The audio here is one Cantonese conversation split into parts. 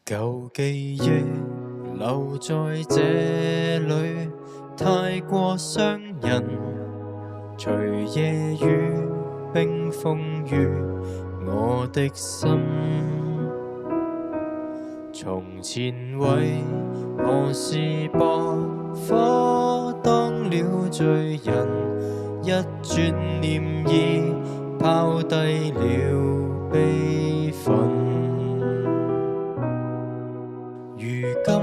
舊記憶留在這裏，太過傷人。隨夜雨冰封於我的心，從前為何是駁火當了罪人，一轉念已拋低了悲憤。如今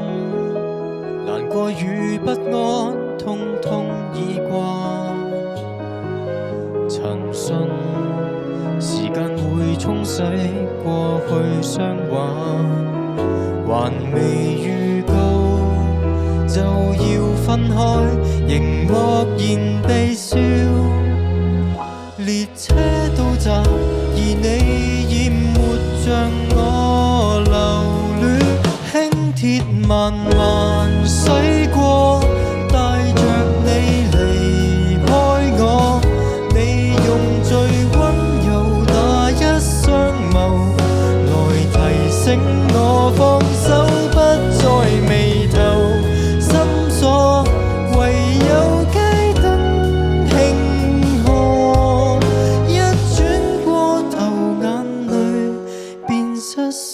難過與不安，通通已慣。曾信時間會沖洗過去傷患，還未預告就要分開，仍默然地笑。列車到站，而你已沒像我留戀。輕鐵慢慢駛過，帶着你離開我。你用最溫柔那一雙眸來提醒我放手，不再眉頭深鎖，唯有街燈輕看。一轉過頭，眼淚便失手。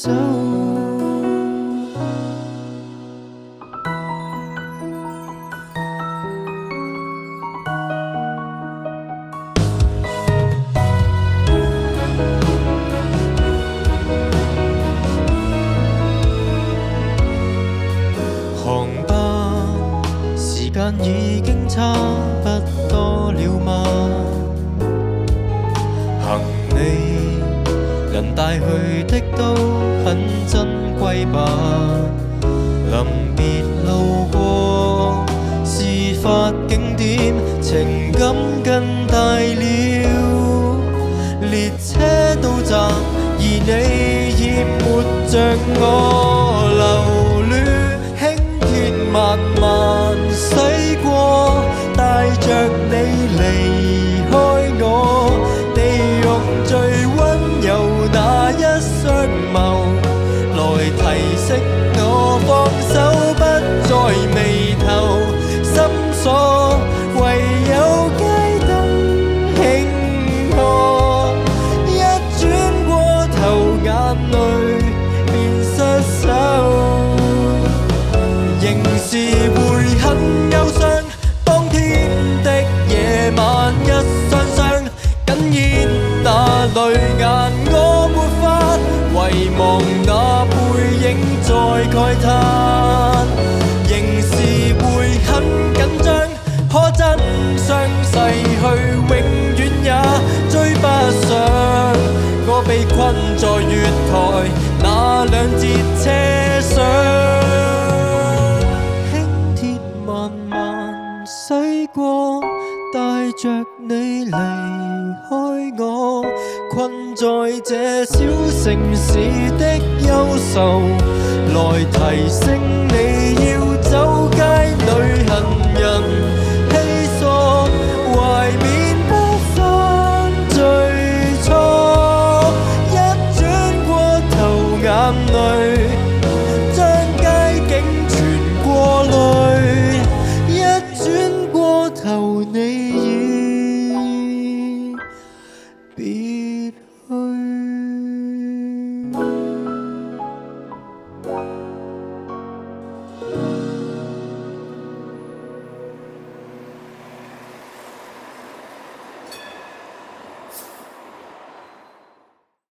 航班時間已經差不多了嗎？行李能帶去的都很珍貴吧？臨別路過事發景點，情感更大了。列車到站，而你已沒像我留戀。慢慢駛過，帶着你離開我。你用最溫柔那一雙眸來提醒我放手，不再眉頭深鎖，唯有街燈輕看。一轉過頭，眼淚便失手。仍是會很憂傷，當天的夜晚一雙雙緊淹那淚眼，我沒法遺忘那背影在慨嘆。仍是會很緊張，可真相逝去永遠也追不上。我被困在月台那兩節車廂。駛過，帶着你離開我，困在這小城市的憂愁，來提醒